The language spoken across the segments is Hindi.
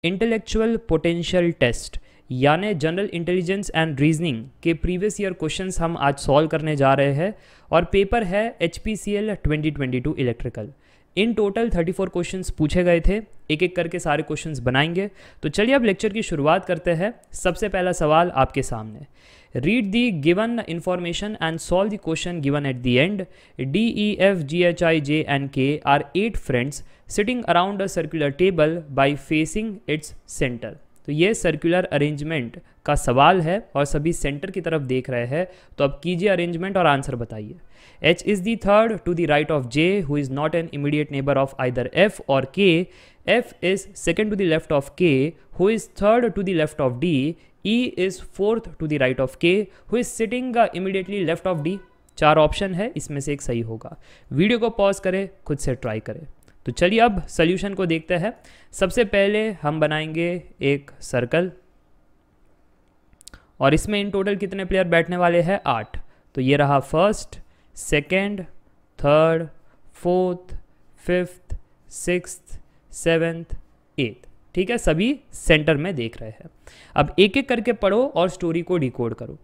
इंटेलेक्चुअल पोटेंशियल टेस्ट यानी जनरल इंटेलिजेंस एंड रीजनिंग के प्रीवियस ईयर क्वेश्चंस हम आज सॉल्व करने जा रहे हैं और पेपर है HPCL 2022 electrical. In total 34 questions पूछे गए थे, एक एक करके सारे क्वेश्चंस बनाएंगे। तो चलिए अब लेक्चर की शुरुआत करते हैं। सबसे पहला सवाल आपके सामने, read the given information and solve the question given at the end. DEFGHIJ and K are 8 friends sitting around a circular table by facing its center। तो ये सर्कुलर अरेंजमेंट का सवाल है और सभी सेंटर की तरफ देख रहे हैं। तो अब कीजिए अरेंजमेंट और आंसर बताइए। H is the third to the right of J who is not an immediate neighbor of either F or K. F is second to the left of K who is third to the left of D. E is fourth to the right of K who is sitting immediately left of D। 4 option है, इसमें से एक सही होगा। वीडियो को पॉज करें, खुद से ट्राई करें। तो चलिए अब सॉल्यूशन को देखते हैं। सबसे पहले हम बनाएंगे एक सर्कल और इसमें इन टोटल कितने प्लेयर बैठने वाले हैं? 8। तो ये रहा first, second, third, fourth, fifth, sixth, seventh, eighth. ठीक है, सभी सेंटर में देख रहे हैं। अब एक एक करके पढ़ो और स्टोरी को डिकोड करो।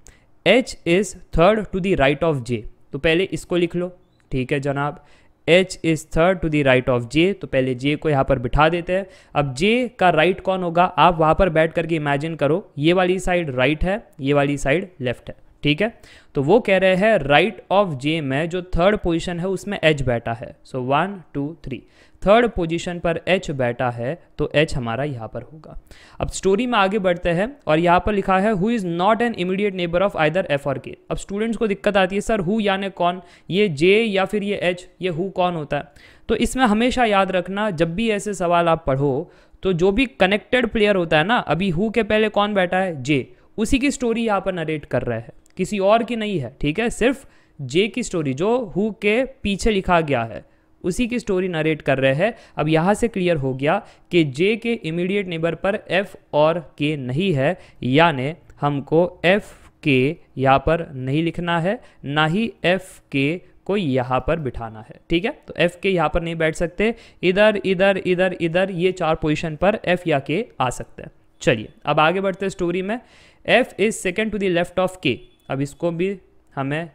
H is third to the right of J, तो पहले इसको लिख लो। ठीक है जनाब, H is third to the right of J, तो पहले J को यहाँ पर बिठा देते हैं। अब J का राइट कौन होगा? आप वहाँ पर बैठ करके इमेजिन करो, ये वाली साइड राइट है, ये वाली साइड लेफ्ट है। ठीक है, तो वो कह रहे हैं राइट ऑफ J में जो थर्ड पोजीशन है उसमें H बैठा है। सो 1 2 3 थर्ड पोजीशन पर H बैठा है, तो H हमारा यहाँ पर होगा। अब स्टोरी में आगे बढ़ते हैं और यहाँ पर लिखा है who is not an immediate neighbour of either F और K। अब स्टूडेंट्स को दिक्कत आती है, सर हु यानी कौन, ये J या फिर ये H, ये हु कौन होता है? तो इसमें हमेशा याद रखना, जब भी ऐसे सवाल आप पढ़ो तो जो भी कनेक्टेड प्लेयर होता है ना, अभी हु के पहले कौन बैठा है? J, उसी की स्टोरी यहाँ पर नरेट कर रहा है, किसी और की नहीं है। ठीक है, सिर्फ J की स्टोरी जो हु के पीछे लिखा गया है उसी की स्टोरी नरेट कर रहे हैं। अब यहाँ से क्लियर हो गया कि J के इमीडिएट नेबर पर F और K नहीं है, यानी हमको F K यहाँ पर नहीं लिखना है, ना ही F K को यहाँ पर बिठाना है। ठीक है, तो F K यहाँ पर नहीं बैठ सकते, इधर इधर इधर इधर ये 4 पोजीशन पर F या K आ सकते हैं। चलिए अब आगे बढ़ते हैं स्टोरी में। F is second to the left of K, अब इसको भी हमें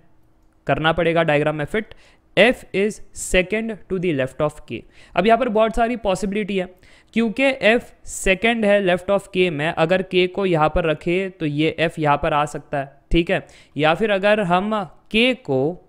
करना पड़ेगा डायग्राम में fit. F is second to the left of K। अब यहाँ पर बहुत सारी पॉसिबिलिटी है, क्योंकि F सेकेंड है लेफ्ट ऑफ K में, अगर K को यहाँ पर रखे तो ये F यहाँ पर आ सकता है। ठीक है, या फिर अगर हम K को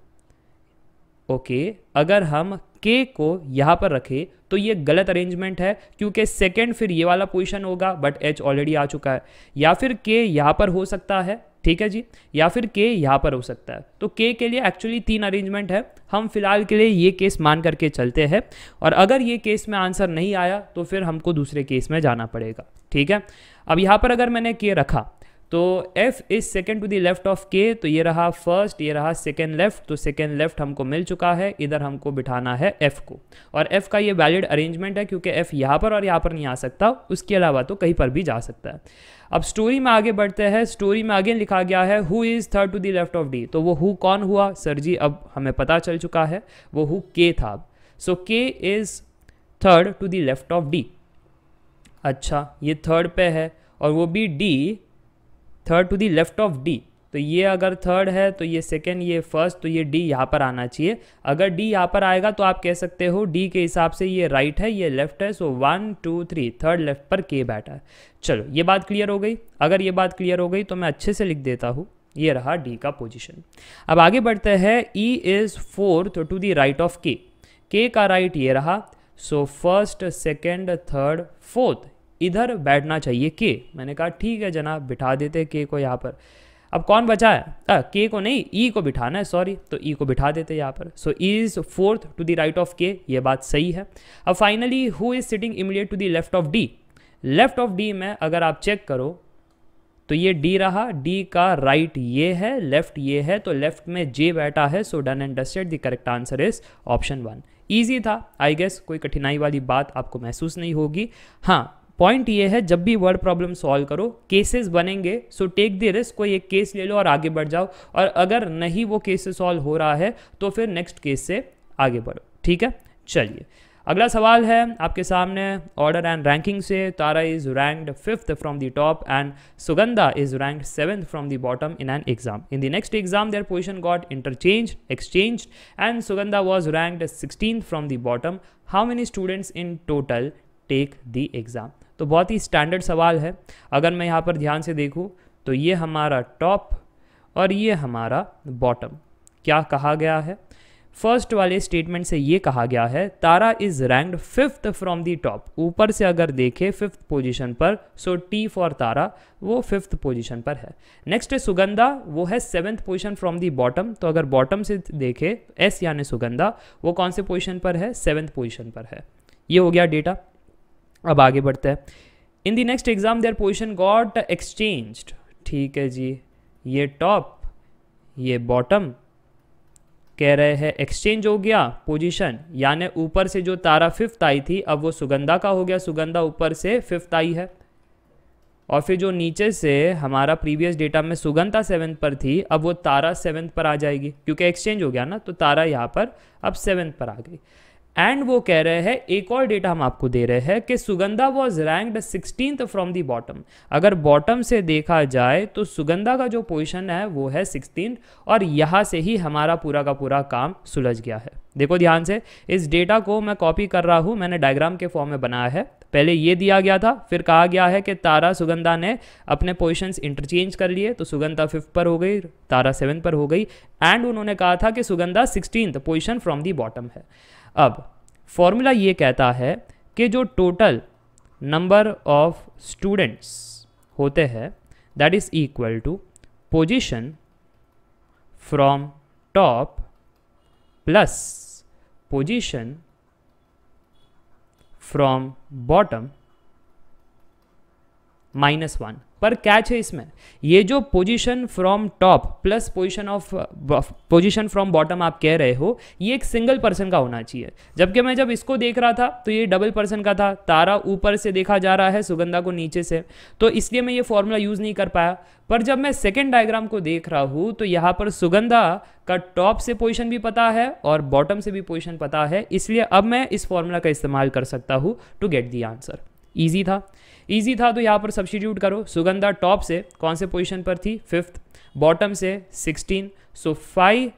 अगर हम K को यहाँ पर रखें तो ये गलत अरेंजमेंट है, क्योंकि सेकेंड फिर ये वाला पोजीशन होगा बट H ऑलरेडी आ चुका है। या फिर K यहाँ पर हो सकता है, ठीक है जी, या फिर K यहाँ पर हो सकता है। तो K के लिए एक्चुअली 3 अरेंजमेंट है, हम फिलहाल के लिए ये केस मान करके चलते हैं और अगर ये केस में आंसर नहीं आया तो फिर हमको दूसरे केस में जाना पड़ेगा। ठीक है, अब यहाँ पर अगर मैंने K रखा तो F is second to the left of K, तो ये रहा फर्स्ट, ये रहा सेकेंड लेफ्ट, तो सेकेंड लेफ्ट हमको मिल चुका है। इधर हमको बिठाना है F को, और F का ये वैलिड अरेंजमेंट है क्योंकि F यहाँ पर और यहाँ पर नहीं आ सकता, उसके अलावा तो कहीं पर भी जा सकता है। अब स्टोरी में आगे बढ़ते हैं। स्टोरी में आगे लिखा गया है who is third to the left of D, तो वो हु कौन हुआ? सर जी अब हमें पता चल चुका है, वो हु K था। So K is third to the left of D। अच्छा, ये थर्ड पे है और वो भी D third to the left of D, तो ये अगर थर्ड है तो ये सेकेंड, ये फर्स्ट, तो ये D यहाँ पर आना चाहिए। अगर D यहाँ पर आएगा तो आप कह सकते हो D के हिसाब से ये राइट है, ये लेफ्ट है। सो 1 2 3 थर्ड लेफ्ट पर K बैठा है। चलो ये बात क्लियर हो गई। अगर ये बात क्लियर हो गई तो मैं अच्छे से लिख देता हूँ, ये रहा D का पोजिशन। अब आगे बढ़ते हैं। E is fourth to the right of K, K का राइट ये रहा। So first, second, third, fourth, इधर बैठना चाहिए K। मैंने कहा ठीक है जनाब, बिठा देते K को यहाँ पर। अब कौन बचा है? K को नहीं, E को बिठाना है, सॉरी, तो E को बिठा देते यहाँ पर। So E is fourth to the right of K, ये बात सही है। अब finally who is sitting immediate to the left of D। Left of D में अगर आप चेक करो तो ये D रहा, D का राइट ये है, लेफ्ट ये है, तो लेफ्ट में J बैठा है। So done and dusted, the correct answer is option 1। Easy था आई गेस, कोई कठिनाई वाली बात आपको महसूस नहीं होगी। हाँ, पॉइंट ये है जब भी वर्ड प्रॉब्लम सॉल्व करो केसेस बनेंगे, सो टेक द रिस्क, कोई एक केस ले लो और आगे बढ़ जाओ, और अगर नहीं वो केस से सॉल्व हो रहा है तो फिर नेक्स्ट केस से आगे बढ़ो। ठीक है, चलिए अगला सवाल है आपके सामने ऑर्डर एंड रैंकिंग से। Tara is ranked 5th from the top and Sugandha is ranked 7th from the bottom in an exam. In the next exam their position got exchanged and Sugandha was ranked 16th from the bottom. How many students in total take the exam. तो बहुत ही स्टैंडर्ड सवाल है। अगर मैं यहाँ पर ध्यान से देखूँ तो ये हमारा टॉप और ये हमारा बॉटम। क्या कहा गया है? फर्स्ट वाले स्टेटमेंट से ये कहा गया है Tara is ranked 5th from the top. ऊपर से अगर देखे 5th पोजीशन पर, सो टी फॉर तारा वो 5th पोजीशन पर है। नेक्स्ट है सुगंधा, वो है 7th position from the bottom. तो अगर बॉटम से देखे एस यानी सुगंधा, वो कौन से पोजीशन पर है? 7th पोजीशन पर है। ये हो गया डेटा। अब आगे बढ़ते हैं। इन the next exam their position got exchanged. ठीक है जी, ये टॉप ये बॉटम, कह रहे हैं एक्सचेंज हो गया पोजीशन, यानी ऊपर से जो तारा 5th आई थी अब वो सुगंधा का हो गया। सुगंधा ऊपर से 5th आई है और फिर जो नीचे से हमारा प्रीवियस डेटा में सुगंधा 7th पर थी अब वो तारा 7th पर आ जाएगी, क्योंकि एक्सचेंज हो गया ना, तो तारा यहाँ पर अब 7th पर आ गई। एंड वो कह रहे हैं एक और डेटा हम आपको दे रहे हैं कि Sugandha was ranked 16th from the bottom. अगर बॉटम से देखा जाए तो सुगंधा का जो पोजीशन है वो है 16th और यहाँ से ही हमारा पूरा का पूरा काम सुलझ गया है। देखो ध्यान से, इस डेटा को मैं कॉपी कर रहा हूँ, मैंने डायग्राम के फॉर्म में बनाया है। पहले ये दिया गया था, फिर कहा गया है कि तारा सुगंधा ने अपने पोजीशंस इंटरचेंज कर लिए, तो सुगंधा 5th पर हो गई, तारा 7th पर हो गई। एंड उन्होंने कहा था कि Sugandha 16th position from the bottom है। अब फॉर्मूला ये कहता है कि जो टोटल नंबर ऑफ स्टूडेंट्स होते हैं that is equal to position from top plus position from bottom -1। पर कैच है इसमें, ये जो position from top plus position from bottom आप कह रहे हो, ये एक सिंगल पर्सन का होना चाहिए। जबकि मैं जब इसको देख रहा था तो ये डबल पर्सन का था। तारा ऊपर से देखा जा रहा है, सुगंधा को नीचे से, तो इसलिए मैं ये फॉर्मूला यूज़ नहीं कर पाया। पर जब मैं सेकेंड डायग्राम को देख रहा हूँ तो यहाँ पर सुगंधा का टॉप से पोजीशन भी पता है और बॉटम से भी पोजीशन पता है, इसलिए अब मैं इस फॉर्मूला का इस्तेमाल कर सकता हूँ to get the answer. Easy था तो यहाँ पर सब्स्टिट्यूट करो। सुगंधा टॉप से कौन से पोजीशन पर थी? 5th। बॉटम से 16, so 5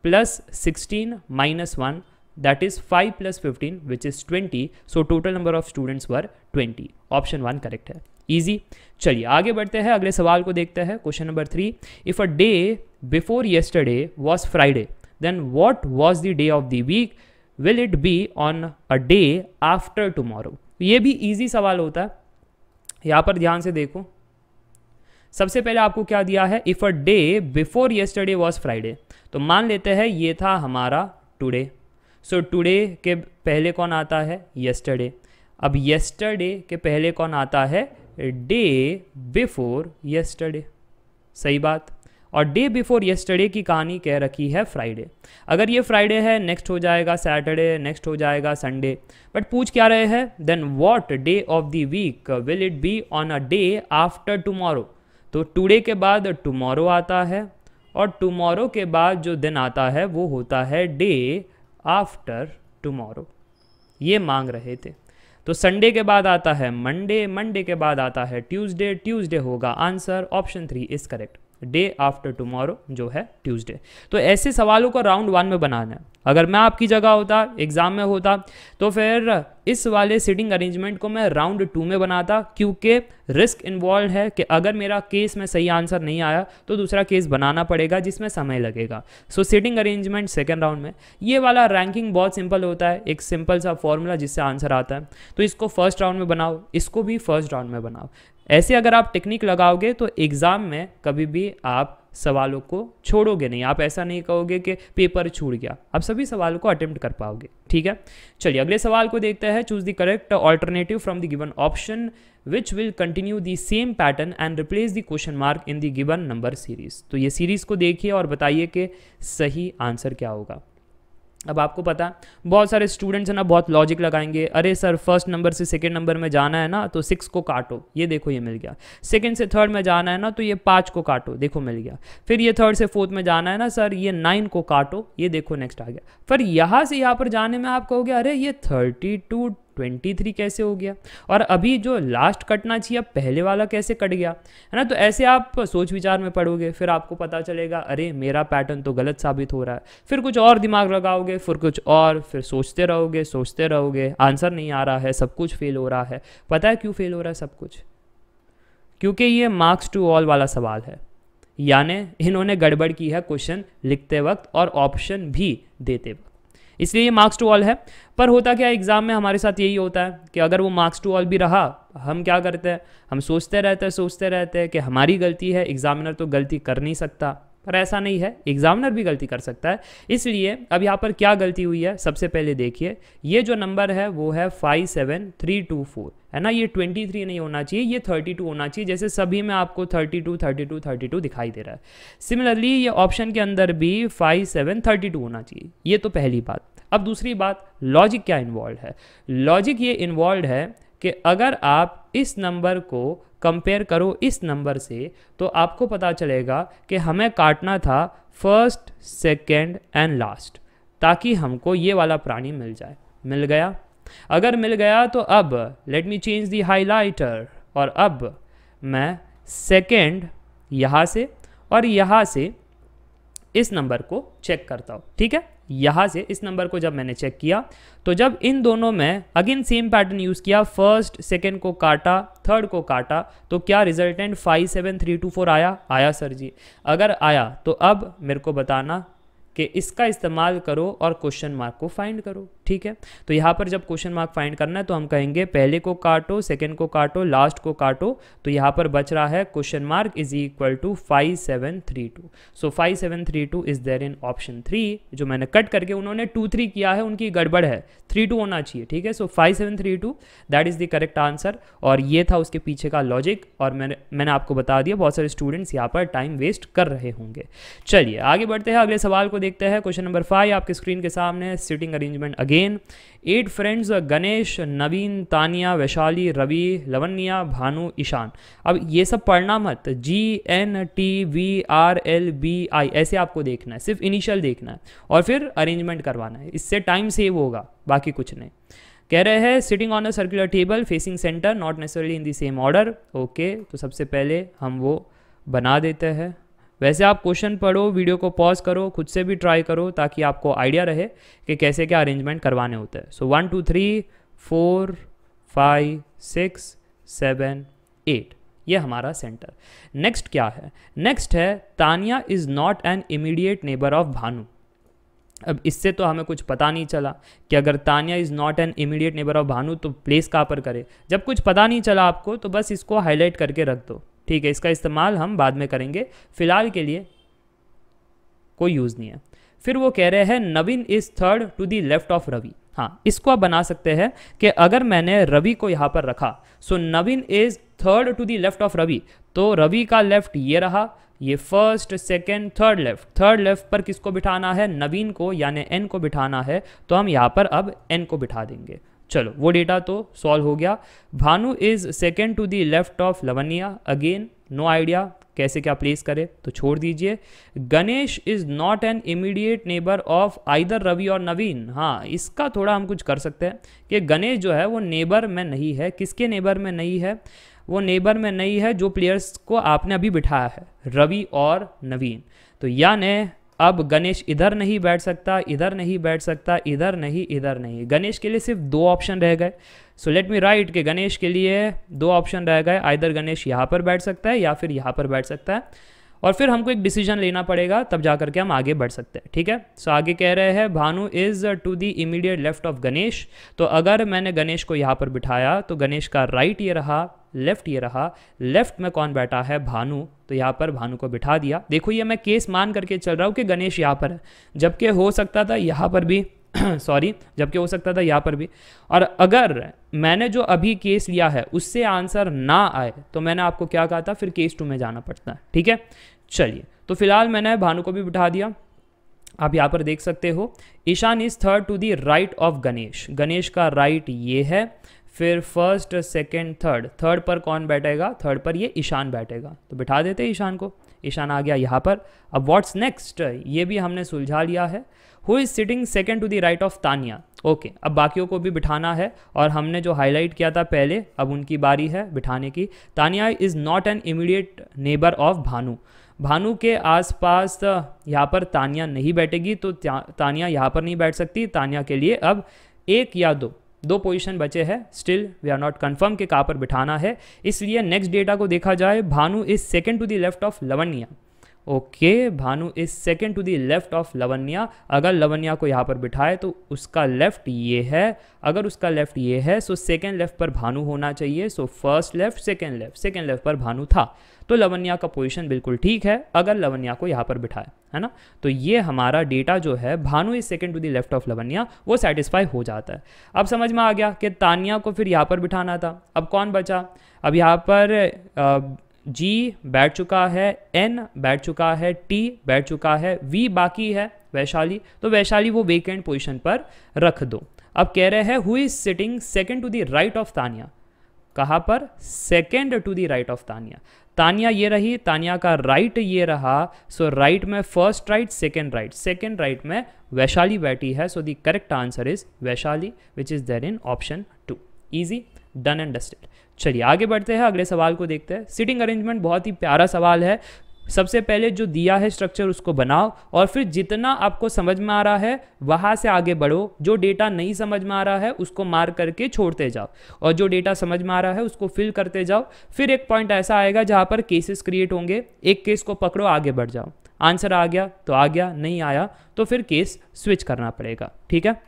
+ 16 - 1 that is 5 + 15 which is 20। So total number of students were 20। Option 1 correct है। ईजी। चलिए आगे बढ़ते हैं, अगले सवाल को देखते हैं। Question number 3, if a day before yesterday was Friday then what was the day of the week? Will it be on a day after tomorrow? ये भी ईजी सवाल होता है। यहाँ पर ध्यान से देखो, सबसे पहले आपको क्या दिया है? If a day before yesterday was Friday, तो मान लेते हैं ये था हमारा टुडे। सो टुडे के पहले कौन आता है? येस्टरडे। अब येस्टरडे के पहले कौन आता है? Day before yesterday. सही बात। और डे बिफोर येस्टरडे की कहानी कह रखी है फ्राइडे। अगर ये फ्राइडे है, नेक्स्ट हो जाएगा सैटरडे, नेक्स्ट हो जाएगा संडे। बट पूछ क्या रहे हैं? Then what day of the week will it be on a day after tomorrow? तो टुडे के बाद टुमारो आता है और टुमारो के बाद जो दिन आता है वो होता है डे आफ्टर टुमारो। ये मांग रहे थे। तो संडे के बाद आता है मंडे, मंडे के बाद आता है ट्यूसडे, ट्यूसडे होगा answer. Option 3 is correct. Day after tomorrow जो है ट्यूसडे। तो ऐसे सवालों को राउंड 1 में बनाना है। अगर मैं आपकी जगह होता, एग्जाम में होता, तो फिर इस वाले सीटिंग अरेंजमेंट को मैं राउंड 2 में बनाता, क्योंकि रिस्क इन्वॉल्व है कि अगर मेरा केस में सही आंसर नहीं आया तो दूसरा केस बनाना पड़ेगा जिसमें समय लगेगा। सो सीटिंग अरेंजमेंट सेकेंड राउंड में। ये वाला रैंकिंग बहुत सिंपल होता है, एक सिंपल सा फॉर्मूला जिससे आंसर आता है। तो इसको फर्स्ट राउंड में बनाओ, इसको भी फर्स्ट राउंड में बनाओ। ऐसे अगर आप टेक्निक लगाओगे तो एग्ज़ाम में कभी भी आप सवालों को छोड़ोगे नहीं। आप ऐसा नहीं कहोगे कि पेपर छूट गया, आप सभी सवालों को अटेम्प्ट कर पाओगे। ठीक है, चलिए अगले सवाल को देखते हैं। Choose the correct alternative from the given option which will continue the same pattern and replace the question mark in the given number series. तो ये सीरीज को देखिए और बताइए कि सही आंसर क्या होगा। अब आपको पता है बहुत सारे स्टूडेंट्स है ना बहुत लॉजिक लगाएंगे, अरे सर फर्स्ट नंबर से सेकंड नंबर में जाना है ना तो 6 को काटो, ये देखो ये मिल गया। सेकंड से थर्ड में जाना है ना तो ये 5 को काटो, देखो मिल गया। फिर ये थर्ड से फोर्थ में जाना है ना सर ये 9 को काटो, ये देखो नेक्स्ट आ गया। फिर यहाँ से यहाँ पर जाने में आप कहोगे अरे ये 32 23 कैसे हो गया, और अभी जो लास्ट कटना चाहिए पहले वाला कैसे कट गया, है ना। तो ऐसे आप सोच विचार में पढ़ोगे, फिर आपको पता चलेगा अरे मेरा पैटर्न तो गलत साबित हो रहा है। फिर कुछ और दिमाग लगाओगे, फिर कुछ और, फिर सोचते रहोगे, आंसर नहीं आ रहा है, सब कुछ फेल हो रहा है। पता है क्यों फेल हो रहा है सब कुछ? क्योंकि ये मार्क्स टू ऑल वाला सवाल है, यानी इन्होंने गड़बड़ की है क्वेश्चन लिखते वक्त और ऑप्शन भी देते वक्त, इसलिए ये मार्क्स टू ऑल है। पर होता क्या एग्जाम में हमारे साथ यही होता है कि अगर वो मार्क्स टू ऑल भी रहा, हम क्या करते हैं, हम सोचते रहते हैं कि हमारी गलती है, एग्जामिनर तो गलती कर नहीं सकता। पर ऐसा नहीं है, एग्जामिनर भी गलती कर सकता है। इसलिए अब यहाँ पर क्या गलती हुई है, सबसे पहले देखिए ये जो नंबर है वो है 57324, है ना। ये 23 नहीं होना चाहिए, ये 32 होना चाहिए, जैसे सभी में आपको 32 दिखाई दे रहा है। सिमिलरली ये ऑप्शन के अंदर भी 5732 होना चाहिए, ये तो पहली बात। अब दूसरी बात, लॉजिक क्या इन्वॉल्व है? लॉजिक ये इन्वॉल्व है कि अगर आप इस नंबर को कंपेयर करो इस नंबर से, तो आपको पता चलेगा कि हमें काटना था फर्स्ट, सेकेंड एंड लास्ट, ताकि हमको ये वाला प्राणी मिल जाए। मिल गया? अगर मिल गया तो अब let me change the highlighter, और अब मैं सेकेंड यहाँ से और यहाँ से इस नंबर को चेक करता हूँ, ठीक है। यहाँ से इस नंबर को जब मैंने चेक किया, तो जब इन दोनों में अगेन सेम पैटर्न यूज़ किया, फर्स्ट सेकंड को काटा, थर्ड को काटा, तो क्या रिजल्टेंट 57324 आया सर जी। अगर आया तो अब मेरे को बताना कि इसका इस्तेमाल करो और क्वेश्चन मार्क को फाइंड करो, ठीक है। तो यहाँ पर जब क्वेश्चन मार्क फाइंड करना है तो हम कहेंगे पहले को काटो, सेकंड को काटो, लास्ट को काटो, तो यहाँ पर बच रहा है question mark is equal to 5732। So 5732 is there in option 3। जो मैंने कट करके उन्होंने 23 किया है, उनकी गड़बड़ है, 32 होना चाहिए, ठीक है। सो 5732 that is the correct answer, और ये था उसके पीछे का लॉजिक, और मैंने आपको बता दिया बहुत सारे स्टूडेंट्स यहाँ पर टाइम वेस्ट कर रहे होंगे। चलिए आगे बढ़ते हैं, अगले सवाल को देखते हैं। क्वेश्चन नंबर 5 आपके स्क्रीन के सामने, sitting arrangement again. 8 friends, Ganesh, Naveen, Tania, Vaishali, Ravi, Lavanya, Bhanu, Ishan. अब ये सब पढ़ना मत, GNTVRLBI ऐसे आपको देखना है, सिर्फ इनिशियल देखना है और फिर अरेंजमेंट करवाना है, इससे टाइम सेव होगा, बाकी कुछ नहीं। कह रहे हैं sitting on a circular table facing centre, not necessarily in the same order. Okay, तो सबसे पहले हम वो बना देते हैं। वैसे आप क्वेश्चन पढ़ो, वीडियो को पॉज करो, खुद से भी ट्राई करो, ताकि आपको आइडिया रहे कि कैसे क्या अरेंजमेंट करवाने होते हैं। सो 1 2 3 4 5 6 7 8 ये हमारा सेंटर। नेक्स्ट क्या है? नेक्स्ट है Tania is not an immediate neighbour of Bhanu. अब इससे तो हमें कुछ पता नहीं चला कि अगर Tania is not an immediate neighbour of Bhanu तो प्लेस कहाँ पर करे। जब कुछ पता नहीं चला आपको तो बस इसको हाईलाइट करके रख दो, ठीक है। इसका इस्तेमाल हम बाद में करेंगे, फिलहाल के लिए कोई यूज़ नहीं है। फिर वो कह रहे हैं Naveen is third to the left of Ravi. हाँ, इसको आप बना सकते हैं कि अगर मैंने रवि को यहाँ पर रखा, so Naveen is third to the left of Ravi, तो रवि का लेफ्ट ये रहा, ये फर्स्ट सेकेंड थर्ड लेफ्ट पर किसको बिठाना है? नवीन को, यानी एन को बिठाना है, तो हम यहाँ पर अब एन को बिठा देंगे। चलो वो डेटा तो सॉल्व हो गया। Bhanu is second to the left of Lavanya, again no idea कैसे क्या प्लेस करे, तो छोड़ दीजिए। Ganesh is not an immediate neighbour of either Ravi और नवीन। हाँ, इसका थोड़ा हम कुछ कर सकते हैं कि गणेश जो है वो नेबर में नहीं है। किसके नेबर में नहीं है? वो नेबर में नहीं है जो प्लेयर्स को आपने अभी बिठाया है, रवि और नवीन। तो यानी अब गणेश इधर नहीं बैठ सकता, इधर नहीं बैठ सकता, इधर नहीं, इधर नहीं। गणेश के लिए सिर्फ 2 ऑप्शन रह गए। सो लेट मी राइट कि गणेश के लिए 2 ऑप्शन रह गए, आइदर गणेश यहाँ पर बैठ सकता है या फिर यहाँ पर बैठ सकता है, और फिर हमको एक डिसीजन लेना पड़ेगा, तब जा करके हम आगे बढ़ सकते हैं, ठीक है। सो आगे कह रहे हैं Bhanu is to the immediate left of Ganesh. तो अगर मैंने गणेश को यहाँ पर बिठाया तो गणेश का राइट ये रहा, लेफ्ट ये रहा, लेफ्ट में कौन बैठा है? भानु, तो यहाँ पर भानु को बिठा दिया। देखो ये मैं केस मान करके चल रहा हूँ कि गणेश यहाँ पर है, जबकि हो सकता था यहाँ पर भी जबकि हो सकता था यहाँ पर भी। और अगर मैंने जो अभी केस लिया है उससे आंसर ना आए तो मैंने आपको क्या कहा था, फिर केस 2 में जाना पड़ता है, ठीक है। चलिए, तो फिलहाल मैंने भानु को भी बिठा दिया। आप यहाँ पर देख सकते हो Ishan is third to the right of Ganesh, Ganesh का राइट ये है, फिर फर्स्ट सेकंड थर्ड पर कौन बैठेगा, थर्ड पर ये ईशान बैठेगा, तो बिठा देते हैं ईशान को, ईशान आ गया यहाँ पर। अब व्हाट्स नेक्स्ट, ये भी हमने सुलझा लिया है। Who is sitting second to the right of Tania, okay, अब बाकियों को भी बिठाना है और हमने जो हाईलाइट किया था पहले, अब उनकी बारी है बिठाने की। Tania is not an immediate neighbour of Bhanu, Bhanu के आसपास यहाँ पर तानिया नहीं बैठेगी, तो तानिया यहाँ पर नहीं बैठ सकती। तानिया के लिए अब एक या दो पोजीशन बचे हैं, still we are not confirm कि कहाँ पर बिठाना है, इसलिए नेक्स्ट डेटा को देखा जाए। Bhanu is second to the left of Lavanya, okay, Bhanu is second to the left of Lavanya. अगर लवण्या को यहाँ पर बिठाए तो उसका लेफ्ट ये है, अगर उसका लेफ्ट ये है सो सेकंड लेफ्ट पर भानु होना चाहिए, so first left second left पर भानु था, तो लवण्या का पोजीशन बिल्कुल ठीक है अगर लवण्या को यहाँ पर बिठाए, है ना। तो ये हमारा डेटा जो है Bhanu is second to the left of Lavanya, वो सेटिस्फाई हो जाता है। अब समझ में आ गया कि तानिया को फिर यहाँ पर बिठाना था। अब कौन बचा, अब यहाँ पर G बैठ चुका है, N बैठ चुका है, T बैठ चुका है, V बाकी है वैशाली, तो वैशाली वो वेकेंट पोजीशन पर रख दो। अब कह रहे हैं who is sitting second to the right of Tania, कहाँ पर, second to the right of Tania, Tania ये रही, तानिया का राइट ये रहा, सो राइट में फर्स्ट राइट सेकंड राइट में वैशाली बैठी है, so the correct answer is Vaishali which is there in option 2। Easy, done and dusted. चलिए आगे बढ़ते हैं, अगले सवाल को देखते हैं। सिटिंग अरेंजमेंट बहुत ही प्यारा सवाल है। सबसे पहले जो दिया है स्ट्रक्चर उसको बनाओ और फिर जितना आपको समझ में आ रहा है वहाँ से आगे बढ़ो, जो डेटा नहीं समझ में आ रहा है उसको मार्क करके छोड़ते जाओ और जो डेटा समझ में आ रहा है उसको फिल करते जाओ। फिर एक पॉइंट ऐसा आएगा जहाँ पर केसेस क्रिएट होंगे, एक केस को पकड़ो आगे बढ़ जाओ, आंसर आ गया तो आ गया, नहीं आया तो फिर केस स्विच करना पड़ेगा, ठीक है।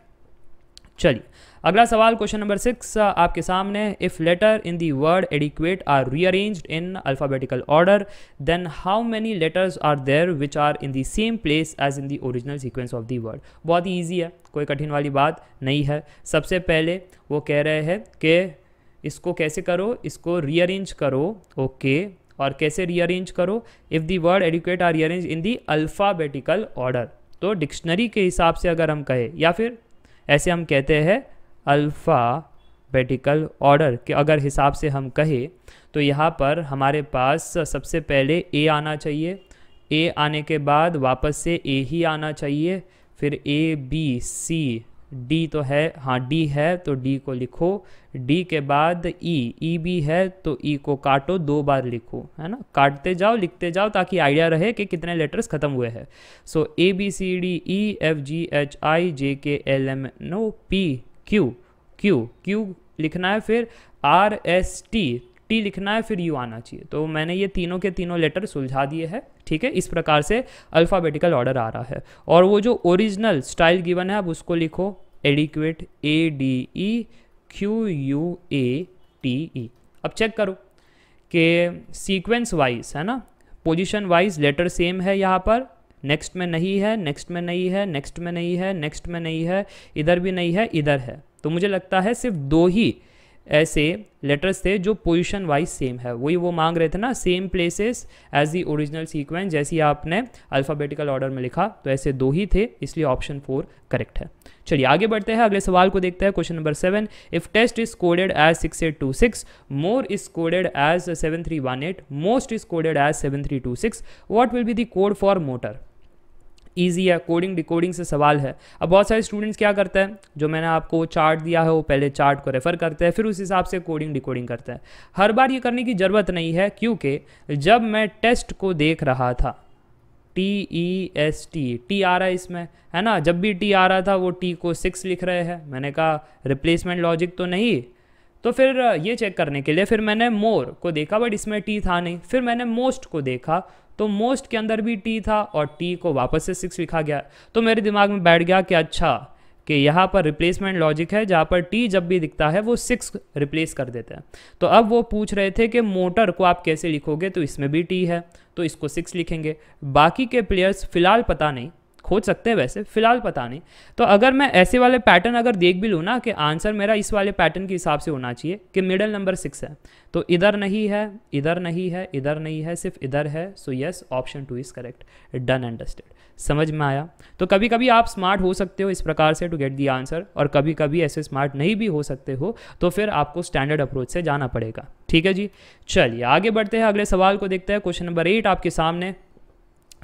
चलिए अगला सवाल, क्वेश्चन नंबर 6 आपके सामने। If letter in the word adequate are rearranged in alphabetical order then how many letters are there which are in the same place as in the original sequence of the word. बहुत ही ईजी है, कोई कठिन वाली बात नहीं है। सबसे पहले वो कह रहे हैं कि इसको कैसे करो, इसको रीअरेंज करो, ओके, और कैसे रीअरेंज करो, if the word adequate are rearrange in the alphabetical order, तो डिक्शनरी के हिसाब से अगर हम कहें या फिर ऐसे हम कहते हैं अल्फ़ाबेटिकल ऑर्डर के अगर हिसाब से हम कहें तो यहाँ पर हमारे पास सबसे पहले ए आना चाहिए, ए आने के बाद वापस से ए ही आना चाहिए, फिर ए बी सी डी तो है, हाँ डी है तो डी को लिखो, डी के बाद ई भी है तो ई को काटो, 2 बार लिखो, है ना, काटते जाओ लिखते जाओ ताकि आइडिया रहे कि कितने लेटर्स खत्म हुए हैं। So A B C D E F G H I J K L M N O P Q लिखना है, फिर आर एस टी लिखना है, फिर यू आना चाहिए। तो मैंने ये तीनों के तीनों लेटर सुलझा दिए हैं, ठीक है। इस प्रकार से अल्फ़ाबेटिकल ऑर्डर आ रहा है और वो जो ओरिजिनल स्टाइल गिवन है अब उसको लिखो, adequate A D E Q U A T E. अब चेक करो कि सीक्वेंस वाइज है ना, पोजीशन वाइज लेटर सेम है, यहाँ पर नेक्स्ट में नहीं है, नेक्स्ट में नहीं है, नेक्स्ट में नहीं है, नेक्स्ट में नहीं है, इधर भी नहीं है, इधर है। तो मुझे लगता है सिर्फ 2 ही ऐसे लेटर्स थे जो पोजीशन वाइज सेम है, वही वो मांग रहे थे ना, same places as the original sequence, जैसे आपने अल्फ़ाबेटिकल ऑर्डर में लिखा, तो ऐसे 2 ही थे, इसलिए ऑप्शन 4 करेक्ट है। चलिए आगे बढ़ते हैं, अगले सवाल को देखते हैं। Question number 7, if test is coded as 6826, more is coded as 7318, most is coded as 7326, what will be the code for motor. Easy है, कोडिंग डिकोडिंग से सवाल है। अब बहुत सारे स्टूडेंट्स क्या करते हैं, जो मैंने आपको चार्ट दिया है वो पहले चार्ट को रेफर करते हैं, फिर उस हिसाब से कोडिंग डिकोडिंग करते हैं। हर बार ये करने की ज़रूरत नहीं है, क्योंकि जब मैं टेस्ट को देख रहा था, TEST टी आ रहा है इसमें, है ना, जब भी टी आ रहा था वो टी को 6 लिख रहे हैं, मैंने कहा रिप्लेसमेंट लॉजिक तो नहीं, तो फिर ये चेक करने के लिए फिर मैंने मोर को देखा बट इसमें टी था नहीं, फिर मैंने मोस्ट को देखा तो मोस्ट के अंदर भी टी था और टी को वापस से 6 लिखा गया। तो मेरे दिमाग में बैठ गया कि अच्छा कि यहाँ पर रिप्लेसमेंट लॉजिक है, जहाँ पर टी जब भी दिखता है वो 6 रिप्लेस कर देते हैं। तो अब वो पूछ रहे थे कि मोटर को आप कैसे लिखोगे, तो इसमें भी टी है तो इसको 6 लिखेंगे। बाकी के प्लेयर्स फिलहाल पता नहीं, खोज सकते हैं वैसे, फिलहाल पता नहीं। तो अगर मैं ऐसे वाले पैटर्न अगर देख भी लूँ ना कि आंसर मेरा इस वाले पैटर्न के हिसाब से होना चाहिए कि मिडल नंबर 6 है, तो इधर नहीं है, इधर नहीं है, इधर नहीं है, सिर्फ इधर है। So yes, option 2 is correct. Done and dusted. समझ में आया? तो कभी कभी आप स्मार्ट हो सकते हो इस प्रकार से टू गेट दी आंसर, और कभी कभी ऐसे स्मार्ट नहीं भी हो सकते हो, तो फिर आपको स्टैंडर्ड अप्रोच से जाना पड़ेगा। ठीक है जी, चलिए आगे बढ़ते हैं, अगले सवाल को देखते हैं। क्वेश्चन नंबर 8 आपके सामने,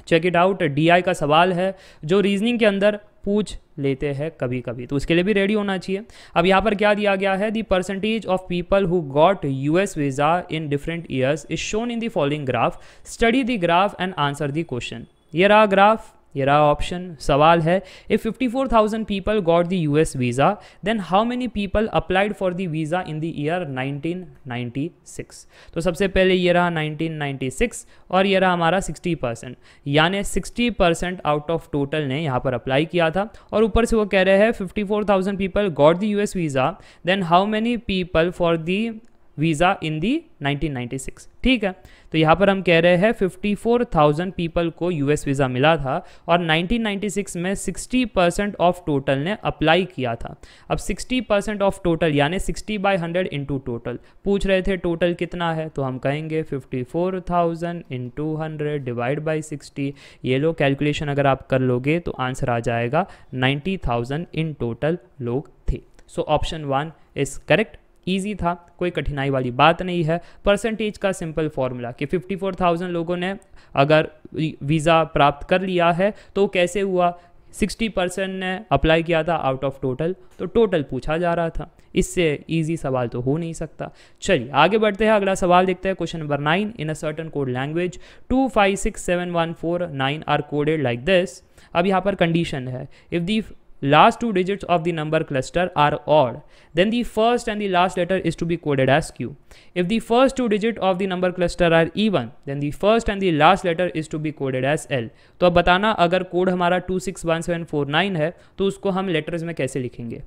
चेक इट आउट। DI का सवाल है जो रीजनिंग के अंदर पूछ लेते हैं कभी कभी, तो उसके लिए भी रेडी होना चाहिए। अब यहाँ पर क्या दिया गया है, the percentage of people who got US visa in different years is shown in the following graph, study the graph and answer the question. ये रहा ग्राफ, ये रहा ऑप्शन। सवाल है, if 54,000 people got the US visa then how many people applied for the visa in the year 1996। तो सबसे पहले ये रहा 1996 और ये रहा हमारा 60%, यानी 60% आउट ऑफ टोटल ने यहाँ पर अप्लाई किया था। और ऊपर से वो कह रहे हैं 54,000 people got the US visa then how many people for the visa in the 1996। ठीक है, तो यहाँ पर हम कह रहे हैं 54,000 पीपल को US वीज़ा मिला था और 1996 में 60% ऑफ टोटल ने अप्लाई किया था। अब 60% ऑफ टोटल यानी 60/100 इंटू टोटल पूछ रहे थे, टोटल कितना है, तो हम कहेंगे 54,000 इंटू 100 डिवाइड बाई 60। ये लो कैलकुलेशन अगर आप कर लोगे तो आंसर आ जाएगा 90,000 इन टोटल लोग थे। So option 1 is correct. Easy था, कोई कठिनाई वाली बात नहीं है। परसेंटेज का सिंपल फॉर्मूला कि 54,000 लोगों ने अगर वीज़ा प्राप्त कर लिया है तो कैसे हुआ, 60% ने अप्लाई किया था आउट ऑफ टोटल, तो टोटल पूछा जा रहा था। इससे इजी सवाल तो हो नहीं सकता। चलिए आगे बढ़ते हैं, अगला सवाल देखते हैं। Question number 9, in a certain code language 256714 are coded like this. अब यहाँ पर कंडीशन है, if the last 2 digits of the number cluster are odd, then the first and the last letter is to be coded as Q. If the first 2 digits of the number cluster are even, then the first and the last letter is to be coded as L. तो अब बताना, अगर कोड हमारा 261749 है तो उसको हम लेटर्स में कैसे लिखेंगे।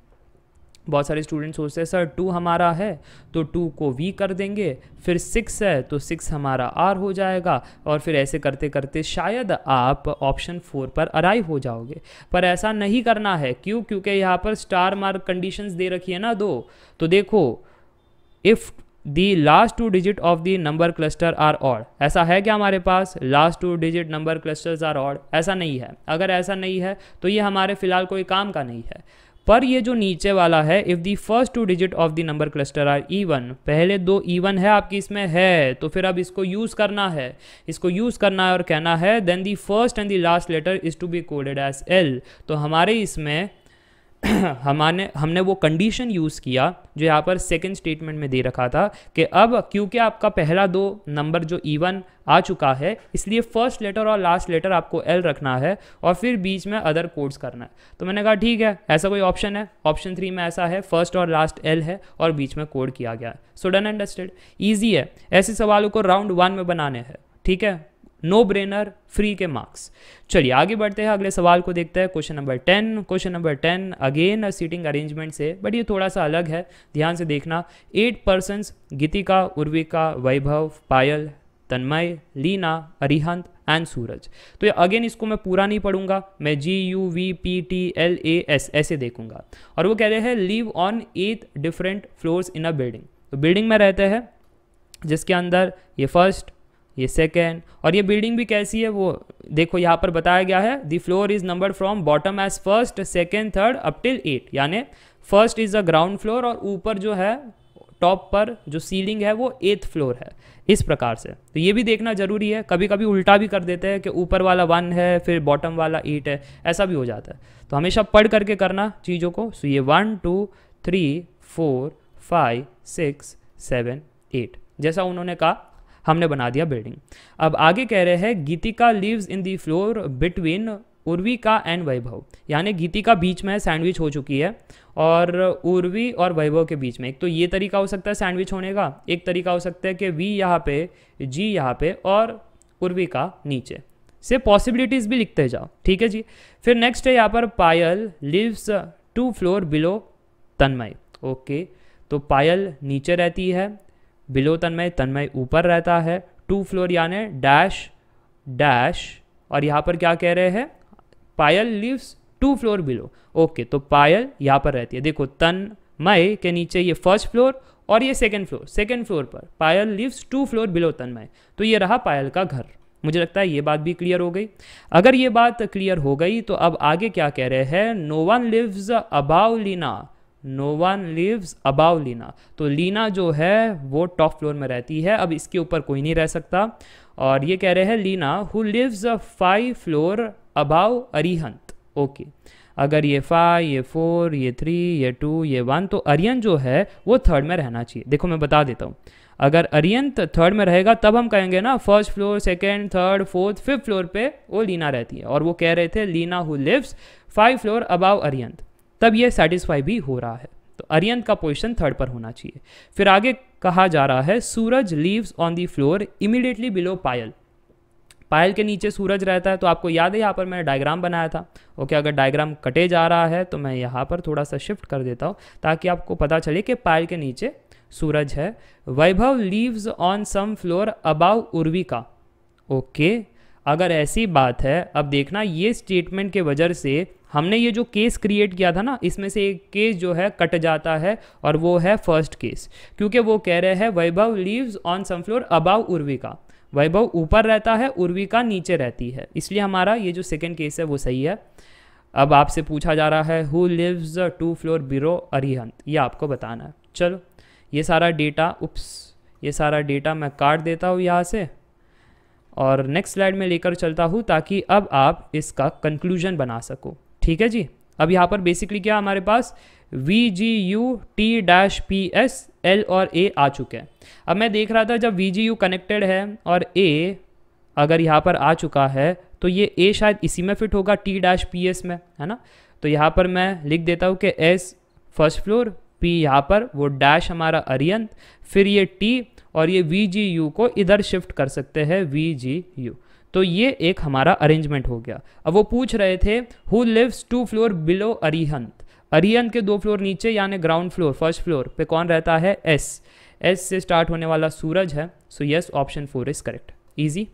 बहुत सारे स्टूडेंट सोचते हैं सर 2 हमारा है तो 2 को V कर देंगे, फिर 6 है तो 6 हमारा R हो जाएगा, और फिर ऐसे करते करते शायद आप ऑप्शन 4 पर अराइव हो जाओगे। पर ऐसा नहीं करना है, क्यों? क्योंकि यहाँ पर स्टार मार्क कंडीशंस दे रखी है ना 2। तो देखो, if the last 2 digit of the number cluster are odd, ऐसा है क्या हमारे पास last 2 digit number clusters are odd? ऐसा नहीं है। अगर ऐसा नहीं है तो ये हमारे फिलहाल कोई काम का नहीं है। पर ये जो नीचे वाला है, if the first 2 digit of the number cluster are even, पहले 2 इवन है आपकी इसमें है, तो फिर अब इसको यूज़ करना है, इसको यूज़ करना है और कहना है then the first and the last letter is to be coded as L। तो हमारे इसमें हमने वो कंडीशन यूज़ किया जो यहाँ पर सेकंड स्टेटमेंट में दे रखा था कि अब क्योंकि आपका पहला 2 नंबर जो इवन आ चुका है, इसलिए फर्स्ट लेटर और लास्ट लेटर आपको L रखना है और फिर बीच में अदर कोड्स करना है। तो मैंने कहा ठीक है, ऐसा कोई ऑप्शन है? ऑप्शन 3 में ऐसा है, फर्स्ट और लास्ट L है और बीच में कोड किया गया है। So done and dusted, easy है। ऐसे सवालों को राउंड 1 में बनाने हैं, ठीक है, नो ब्रेनर, फ्री के मार्क्स। चलिए आगे बढ़ते हैं, अगले सवाल को देखते हैं। Question number 10। Question number 10 again seating arrangement से, बट ये थोड़ा सा अलग है, ध्यान से देखना। 8 पर्सन्स, गीतिका, उर्विका, वैभव, पायल, तन्मय, लीना, अरिहंत एंड सूरज। तो ये अगेन इसको मैं पूरा नहीं पढ़ूंगा, मैं GUVPTLAS ऐसे देखूंगा। और वो कह रहे हैं live on 8 different floors in a building. तो बिल्डिंग में रहते हैं जिसके अंदर ये फर्स्ट, ये सेकेंड, और ये बिल्डिंग भी कैसी है वो देखो, यहाँ पर बताया गया है the floor is numbered from bottom as first, second, third up till 8, यानी first is a ground floor और ऊपर जो है टॉप पर जो सीलिंग है वो 8th फ्लोर है, इस प्रकार से। तो ये भी देखना जरूरी है, कभी कभी उल्टा भी कर देते हैं कि ऊपर वाला 1 है फिर बॉटम वाला 8 है, ऐसा भी हो जाता है। तो हमेशा पढ़ करके करना चीज़ों को। सो ये 1 2 3 4 5 6 7 8 जैसा उन्होंने कहा हमने बना दिया बिल्डिंग। अब आगे कह रहे हैं Geetika lives in the floor between Urvika and Vaibhav, यानी गीतिका बीच में सैंडविच हो चुकी है और उर्वी और वैभव के बीच में। एक तो ये तरीका हो सकता है सैंडविच होने का, एक तरीका हो सकता है कि V यहाँ पे, G यहाँ पे और उर्विका नीचे से। पॉसिबिलिटीज़ भी लिखते जाओ, ठीक है जी। फिर नेक्स्ट है यहाँ पर पायल लिव्स 2 फ्लोर बिलो तन्मय। ओके, तो पायल नीचे रहती है, बिलो तन्मय, तन्मय ऊपर रहता है, 2 फ्लोर यानी डैश डैश, और यहाँ पर क्या कह रहे हैं पायल लिव्स 2 फ्लोर बिलो। ओके, तो पायल यहाँ पर रहती है, देखो तन्मय के नीचे ये फर्स्ट फ्लोर और ये सेकंड फ्लोर पर पायल लिव्स 2 फ्लोर बिलो तन्मय। तो ये रहा पायल का घर। मुझे लगता है ये बात भी क्लियर हो गई। अगर ये बात क्लियर हो गई तो अब आगे क्या कह रहे हैं, no one lives above Leena, no one lives above Leena. तो लीना जो है वो टॉप फ्लोर में रहती है, अब इसके ऊपर कोई नहीं रह सकता। और ये कह रहे हैं Leena who lives 5 floor above Arihant. Okay, अगर ये 5, ये 4, ये 3, ये 2, ये 1, तो अरियन जो है वो थर्ड में रहना चाहिए। देखो मैं बता देता हूँ, अगर अरियंत थर्ड में रहेगा तब हम कहेंगे ना first floor, second, third, fourth, fifth floor पे वो लीना रहती है। और वो कह रहे थे Leena who lives 5 floor above Arihant, तब ये सेटिस्फाई भी हो रहा है। तो अरियंत का पोजीशन थर्ड पर होना चाहिए। फिर आगे कहा जा रहा है Suraj lives on the floor immediately below Payal. Payal के नीचे सूरज रहता है, तो आपको याद है यहाँ पर मैंने डायग्राम बनाया था। ओके, अगर डायग्राम कटे जा रहा है तो मैं यहाँ पर थोड़ा सा शिफ्ट कर देता हूँ ताकि आपको पता चले कि पायल के नीचे सूरज है। Vaibhav lives on some floor above Urvika. Okay, अगर ऐसी बात है, अब देखना ये स्टेटमेंट के वजह से हमने ये जो केस क्रिएट किया था ना, इसमें से एक केस जो है कट जाता है और वो है फर्स्ट केस, क्योंकि वो कह रहे हैं Vaibhav lives on some floor above Urvika. Vaibhav ऊपर रहता है, उर्विका नीचे रहती है, इसलिए हमारा ये जो सेकेंड केस है वो सही है। अब आपसे पूछा जा रहा है who lives 2 floor below Arihant, ये आपको बताना है। चलो ये सारा डेटा, ये सारा डेटा मैं काट देता हूँ यहाँ से और नेक्स्ट स्लाइड में लेकर चलता हूँ ताकि अब आप इसका कंक्लूजन बना सको। ठीक है जी, अब यहाँ पर बेसिकली क्या हमारे पास VGU T-PS L और A आ चुके हैं। अब मैं देख रहा था जब VGU कनेक्टेड है और A अगर यहाँ पर आ चुका है तो ये A शायद इसी में फिट होगा T-PS में, है ना। तो यहाँ पर मैं लिख देता हूँ कि S फर्स्ट फ्लोर, P यहाँ पर वो डैश हमारा अरियंत, फिर ये T और ये VGU को इधर शिफ्ट कर सकते हैं VGU। तो ये एक हमारा अरेंजमेंट हो गया। अब वो पूछ रहे थे who lives 2 floor below Arihant, Arihant के 2 फ्लोर नीचे यानी ग्राउंड फ्लोर, फर्स्ट फ्लोर पे कौन रहता है, S से स्टार्ट होने वाला सूरज है। So yes, option 4 is correct. Easy.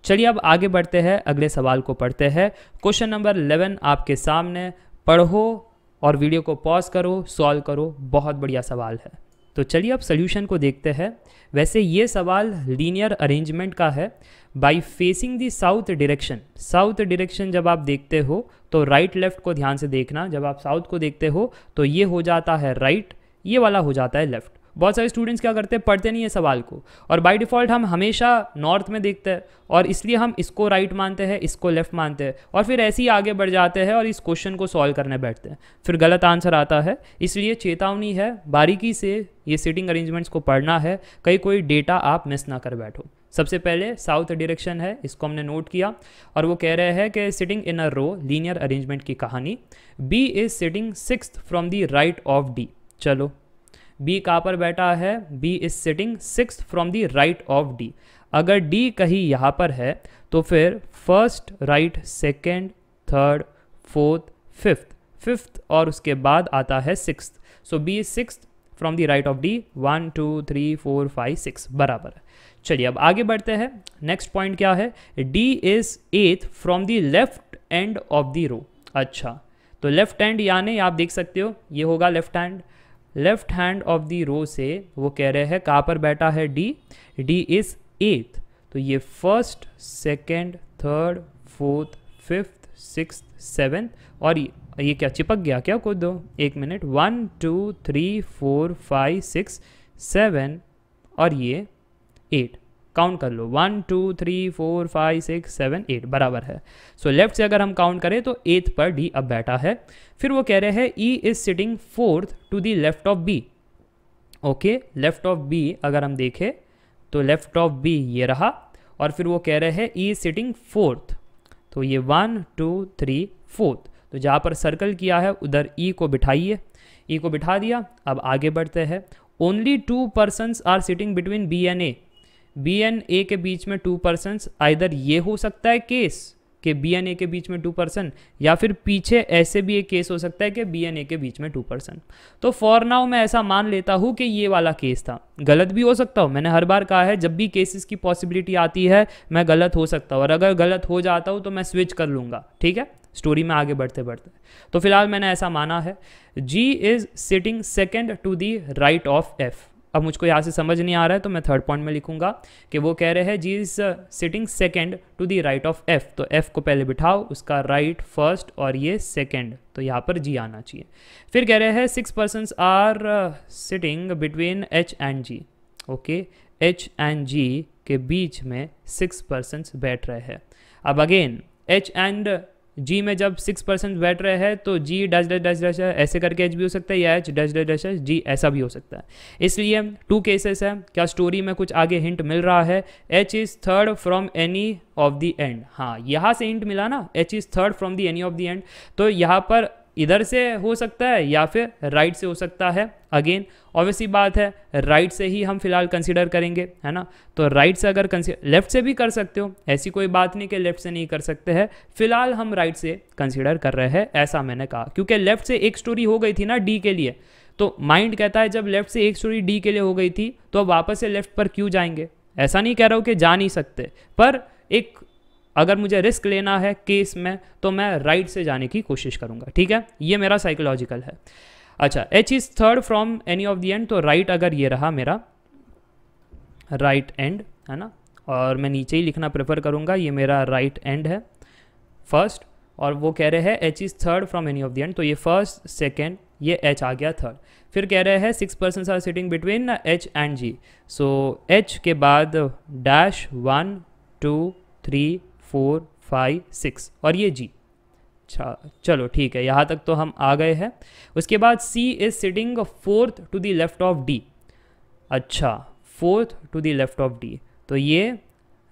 चलिए अब आगे बढ़ते हैं, अगले सवाल को पढ़ते हैं। क्वेश्चन नंबर 11 आपके सामने, पढ़ो और वीडियो को पॉज करो, सॉल्व करो, बहुत बढ़िया सवाल है। तो चलिए अब सोल्यूशन को देखते हैं। वैसे ये सवाल लीनियर अरेंजमेंट का है। By facing the south direction, south direction जब आप देखते हो तो राइट लेफ्ट को ध्यान से देखना। जब आप साउथ को देखते हो तो ये हो जाता है राइट, ये वाला हो जाता है लेफ्ट। बहुत सारे स्टूडेंट्स क्या करते हैं, पढ़ते नहीं है सवाल को, और बाय डिफ़ॉल्ट हम हमेशा नॉर्थ में देखते हैं और इसलिए हम इसको राइट मानते हैं, इसको लेफ्ट मानते हैं, और फिर ऐसे ही आगे बढ़ जाते हैं और इस क्वेश्चन को सॉल्व करने बैठते हैं, फिर गलत आंसर आता है। इसलिए चेतावनी है, बारीकी से ये सीटिंग अरेंजमेंट्स को पढ़ना है, कहीं कोई डेटा आप मिस ना कर बैठो। सबसे पहले साउथ डायरेक्शन है, इसको हमने नोट किया, और वो कह रहे हैं कि sitting in a row, linear arrangement की कहानी। B is sitting 6th from the right of D. चलो बी कहाँ पर बैठा है, B is sitting 6th from the right of D. अगर डी कहीं यहाँ पर है तो फिर first right, second, third, fourth, fifth और उसके बाद आता है 6th। So B is 6th from the right of D. 1 2 3 4 5 6 बराबर है। चलिए अब आगे बढ़ते हैं। नेक्स्ट पॉइंट क्या है, D is 8th from the left end of the row. अच्छा, तो लेफ्ट हैंड यानी आप देख सकते हो ये होगा left hand, left hand of the row से वो कह रहे हैं कहाँ पर बैठा है डी, डी इज 8th। तो ये first, second, third, fourth, fifth, 6th, 7th, और ये क्या चिपक गया क्या, खुद दो एक मिनट, 1 2 3 4 5 6 7 और ये 8, काउंट कर लो, 1 2 3 4 5 6 7 8 बराबर है। सो लेफ्ट से अगर हम काउंट करें तो 8th पर डी अब बैठा है। फिर वो कह रहे हैं E is sitting 4th to the left of B. Okay, left of B अगर हम देखें तो लेफ्ट ऑफ बी ये रहा, और फिर वो कह रहे हैं ई इज सिटिंग 4th, तो ये 1 2 3 4th। तो जहाँ पर सर्कल किया है उधर ई को बिठाइए, ई को बिठा दिया। अब आगे बढ़ते हैं। Only 2 persons are sitting between B and A, B and A के बीच में 2 पर्सन्स, आइदर ये हो सकता है केस, कि बी एंड ए के बीच में 2%, या फिर पीछे ऐसे भी एक केस हो सकता है कि बी एंड ए के बीच में 2%। तो फॉर नाउ मैं ऐसा मान लेता हूँ कि ये वाला केस था। गलत भी हो सकता हूँ, मैंने हर बार कहा है जब भी केसेस की पॉसिबिलिटी आती है मैं गलत हो सकता हूँ, और अगर गलत हो जाता हूँ तो मैं स्विच कर लूँगा, ठीक है, स्टोरी में आगे बढ़ते बढ़ते। तो फिलहाल मैंने ऐसा माना है, G is sitting second to the right of F. अब मुझको यहाँ से समझ नहीं आ रहा है तो मैं थर्ड पॉइंट में लिखूंगा कि वो कह रहे हैं G is sitting second to the right of F. तो एफ को पहले बिठाओ, उसका राइट फर्स्ट और ये सेकेंड, तो यहाँ पर जी आना चाहिए। फिर कह रहे हैं 6 persons are sitting between H and G. Okay, H and G के बीच में 6 पर्सन्स बैठ रहे हैं। अब अगेन एच एंड जी में जब 6% बैठ रहे हैं तो जी डैश डैश डैश डैश ऐसे करके एच भी हो सकता है, या एच डैश डैश डैश जी ऐसा भी हो सकता है। इसलिए 2 केसेस है। क्या स्टोरी में कुछ आगे हिंट मिल रहा है? H is third from any of the and. हाँ, यहाँ से हिंट मिला ना, H is third from the any of the end. तो यहाँ पर इधर से हो सकता है या फिर राइट से हो सकता है। अगेन ऑब्वियसली बात है, राइट से ही हम फिलहाल कंसीडर करेंगे, है ना। तो राइट से अगर लेफ्ट से भी कर सकते हो, ऐसी कोई बात नहीं कि लेफ्ट से नहीं कर सकते हैं। फिलहाल हम राइट से कंसीडर कर रहे हैं, ऐसा मैंने कहा, क्योंकि लेफ्ट से एक स्टोरी हो गई थी ना डी के लिए। तो माइंड कहता है जब लेफ्ट से एक स्टोरी डी के लिए हो गई थी तो अब वापस से लेफ्ट पर क्यों जाएंगे। ऐसा नहीं कह रहा हूँ कि जा नहीं सकते, पर एक अगर मुझे रिस्क लेना है केस में तो मैं राइट से जाने की कोशिश करूंगा, ठीक है। ये मेरा साइकोलॉजिकल है। अच्छा, H is third from any of the end, तो राइट अगर ये रहा मेरा राइट एंड, है ना, और मैं नीचे ही लिखना प्रेफर करूंगा, ये मेरा राइट एंड है फर्स्ट, और वो कह रहे हैं H is third from any of the end, तो ये फर्स्ट सेकेंड, ये एच आ गया थर्ड। फिर कह रहे हैं 6 persons are sitting between H and G. So H के बाद डैश 1 2 3 4 5 6 और ये जी। अच्छा चलो ठीक है, यहाँ तक तो हम आ गए हैं। उसके बाद C is sitting fourth to the left of D. अच्छा, fourth to the left of D, तो ये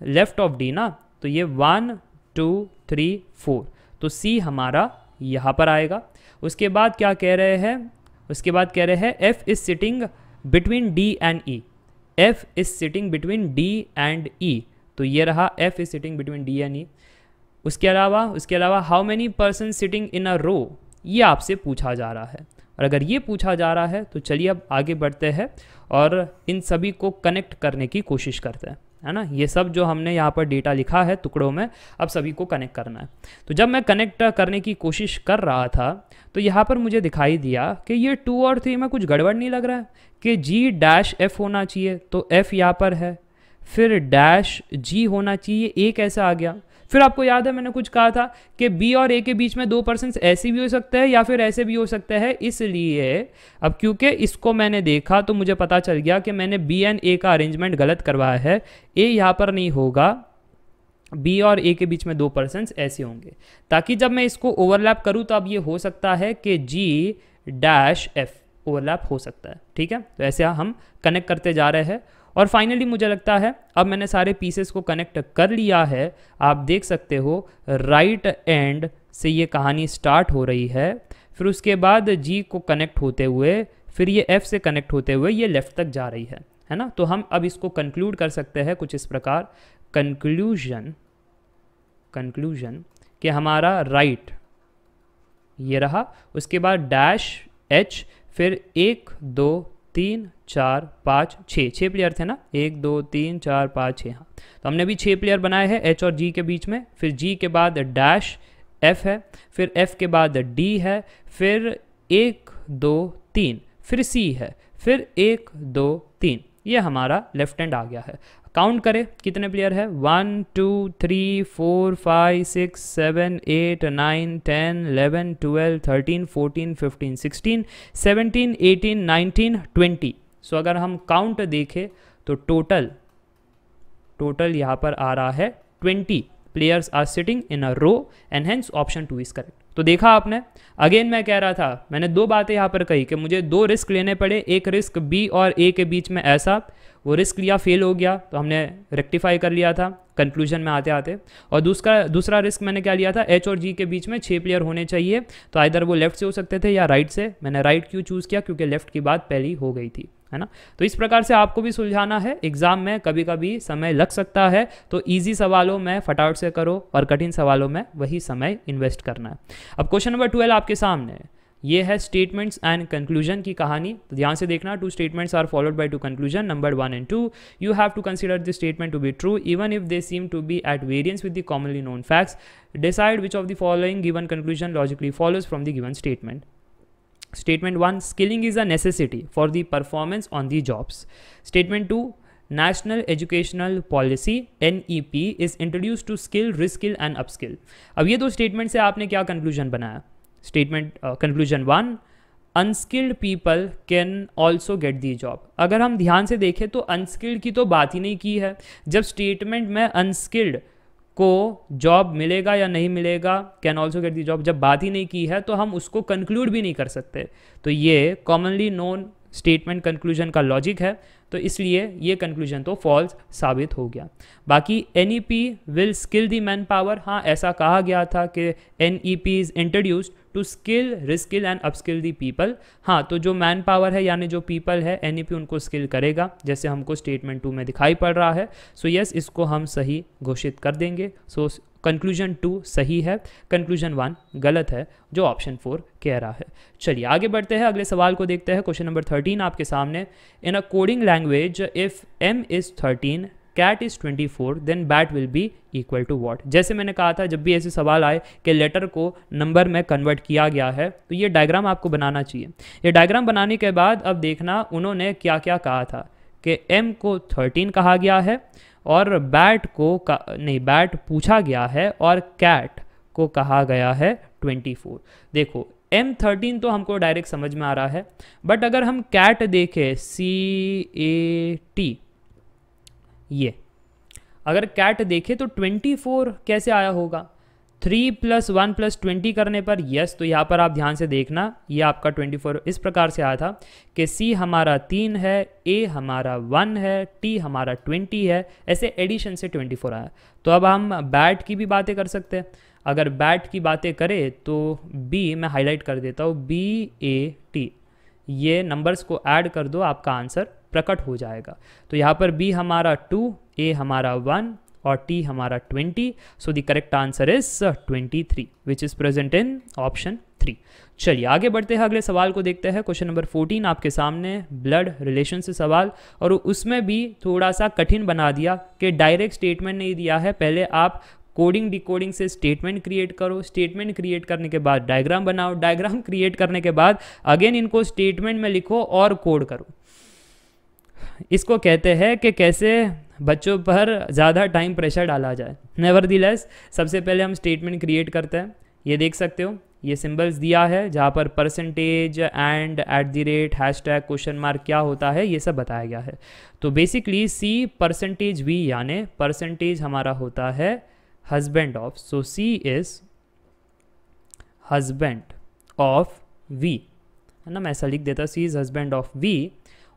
लेफ्ट ऑफ डी ना, तो ये 1 2 3 4, तो सी हमारा यहाँ पर आएगा। उसके बाद क्या कह रहे हैं? उसके बाद कह रहे हैं F is sitting between D and E. F is sitting between D and E, तो ये रहा F is sitting between D and E. उसके अलावा how many person sitting in a row, ये आपसे पूछा जा रहा है। और अगर ये पूछा जा रहा है तो चलिए अब आगे बढ़ते हैं और इन सभी को कनेक्ट करने की कोशिश करते हैं, है ना। ये सब जो हमने यहाँ पर डेटा लिखा है टुकड़ों में, अब सभी को कनेक्ट करना है। तो जब मैं कनेक्ट करने की कोशिश कर रहा था तो यहाँ पर मुझे दिखाई दिया कि ये 2 और 3 में कुछ गड़बड़ नहीं लग रहा है कि जी डैश एफ होना चाहिए, तो एफ यहाँ पर है, फिर डैश जी होना चाहिए, ए कैसे आ गया। फिर आपको याद है मैंने कुछ कहा था कि बी और ए के बीच में 2% ऐसे भी हो सकते हैं या फिर ऐसे भी हो सकते हैं। इसलिए अब क्योंकि इसको मैंने देखा तो मुझे पता चल गया कि मैंने बी एंड ए का अरेंजमेंट गलत करवाया है। ए यहाँ पर नहीं होगा, बी और ए के बीच में 2% ऐसे होंगे, ताकि जब मैं इसको ओवरलैप करूँ तो अब ये हो सकता है कि जी डैश एफ ओवरलैप हो सकता है, ठीक है। तो ऐसे हम कनेक्ट करते जा रहे हैं और फाइनली मुझे लगता है अब मैंने सारे पीसेस को कनेक्ट कर लिया है। आप देख सकते हो राइट एंड से ये कहानी स्टार्ट हो रही है, फिर उसके बाद जी को कनेक्ट होते हुए, फिर ये एफ से कनेक्ट होते हुए ये लेफ्ट तक जा रही है ना। तो हम अब इसको कंक्लूड कर सकते हैं कुछ इस प्रकार, कंक्लूजन कि हमारा राइट ये रहा, उसके बाद डैश एच, फिर 1 2 3 4 5 6 प्लेयर थे ना, 1 2 3 4 5 6, हाँ। तो हमने भी 6 प्लेयर बनाए हैं एच और जी के बीच में। फिर जी के बाद डैश एफ है, फिर एफ के बाद डी है, फिर 1 2 3, फिर सी है, फिर 1 2 3, ये हमारा लेफ्ट हैंड आ गया है। काउंट करें कितने प्लेयर है, 1 2 3 4 5 6 7 8 9 10 11 12 13 14 15 16 17 18 19 20। सो अगर हम काउंट देखें तो टोटल यहाँ पर आ रहा है 20 players are sitting in a row and hence option 2 is correct. तो देखा आपने, अगेन मैं कह रहा था, मैंने 2 बातें यहाँ पर कही कि मुझे 2 रिस्क लेने पड़े। एक रिस्क बी और ए के बीच में ऐसा, वो रिस्क लिया, फेल हो गया, तो हमने रेक्टिफाई कर लिया था कंक्लूजन में आते आते। और दूसरा रिस्क मैंने क्या लिया था, एच और जी के बीच में 6 प्लेयर होने चाहिए, तो इधर वो लेफ्ट से हो सकते थे या राइट से। मैंने राइट क्यों चूज़ किया, क्योंकि लेफ्ट की बात पहली हो गई थी। है ना। तो इस प्रकार से आपको भी सुलझाना है, एग्जाम में कभी कभी समय लग सकता है, तो इजी सवालों में फटाफट से करो और कठिन सवालों में वही समय इन्वेस्ट करना है। अब क्वेश्चन नंबर 12 आपके सामने है, ये है स्टेटमेंट्स एंड कंक्लूजन की कहानी। तो ध्यान से देखना, 2 statements are followed by 2 conclusion, number 1 and 2 you have to consider the statement to be true even if they seem to be at variance with the commonly known facts, decide which of the following given conclusion logically follows from the given statement. Statement 1, skilling is a necessity for the performance on the jobs. Statement 2, National Educational Policy NEP is introduced to skill, reskill and upskill. अब ये 2 स्टेटमेंट से आपने क्या कंक्लूजन बनाया? Statement conclusion 1, unskilled people can also get the job. अगर हम ध्यान से देखें तो अनस्किल्ड की तो बात ही नहीं की है। जब स्टेटमेंट में अनस्किल्ड को जॉब मिलेगा या नहीं मिलेगा, can also get the job, जब बात ही नहीं की है तो हम उसको कंक्लूड भी नहीं कर सकते। तो ये कॉमनली नोन स्टेटमेंट कंक्लूजन का लॉजिक है, तो इसलिए ये कंक्लूजन तो फॉल्स साबित हो गया। बाकी NEP will skill the man power, हाँ ऐसा कहा गया था कि NEP is introduced to skill, reskill and upskill the people. हाँ, तो जो मैन पावर है यानी जो पीपल है, NEP उनको स्किल करेगा, जैसे हमको स्टेटमेंट 2 में दिखाई पड़ रहा है। सो यस, इसको हम सही घोषित कर देंगे। सो कंक्लूजन 2 सही है, कंक्लूजन 1 गलत है, जो ऑप्शन 4 कह रहा है। चलिए आगे बढ़ते हैं, अगले सवाल को देखते हैं। क्वेश्चन नंबर 13 आपके सामने, in a coding language if M is 13 cat is 24 then bat will be equal to what. जैसे मैंने कहा था, जब भी ऐसे सवाल आए कि लेटर को नंबर में कन्वर्ट किया गया है, तो ये डायग्राम आपको बनाना चाहिए। ये डायग्राम बनाने के बाद अब देखना उन्होंने क्या क्या कहा था कि M को 13 कहा गया है और बैट पूछा गया है और कैट को कहा गया है 24। देखो M13 तो हमको डायरेक्ट समझ में आ रहा है, बट अगर हम कैट देखें CAT, ये अगर कैट देखें तो 24 कैसे आया होगा? 3 + 1 + 20 करने पर यस। तो यहाँ पर आप ध्यान से देखना, ये आपका 24 इस प्रकार से आया था कि C हमारा 3 है, A हमारा 1 है, T हमारा 20 है, ऐसे एडिशन से 24 आया। तो अब हम बैट की भी बातें कर सकते हैं। अगर बैट की बातें करें तो B मैं हाईलाइट कर देता हूँ, BAT, ये नंबर्स को ऐड कर दो, आपका आंसर प्रकट हो जाएगा। तो यहाँ पर B हमारा 2, A हमारा 1 और T हमारा 20। सो the correct answer is 23 which is present in option 3। चलिए आगे बढ़ते हैं, अगले सवाल को देखते हैं। क्वेश्चन नंबर 14 आपके सामने, ब्लड रिलेशन से सवाल, और उसमें भी थोड़ा सा कठिन बना दिया कि डायरेक्ट स्टेटमेंट नहीं दिया है, पहले आप कोडिंग डिकोडिंग से स्टेटमेंट क्रिएट करो, स्टेटमेंट क्रिएट करने के बाद डायग्राम बनाओ, डायग्राम क्रिएट करने के बाद अगेन इनको स्टेटमेंट में लिखो और कोड करो। इसको कहते हैं कि कैसे बच्चों पर ज़्यादा टाइम प्रेशर डाला जाए। नेवरदीलेस सबसे पहले हम स्टेटमेंट क्रिएट करते हैं। ये देख सकते हो, ये सिंबल्स दिया है जहाँ पर percentage and @ hashtag question mark क्या होता है ये सब बताया गया है। तो बेसिकली C%V यानी परसेंटेज हमारा होता है husband of, so C is husband of V, है ना। मैं ऐसा लिख देता, C is husband of V,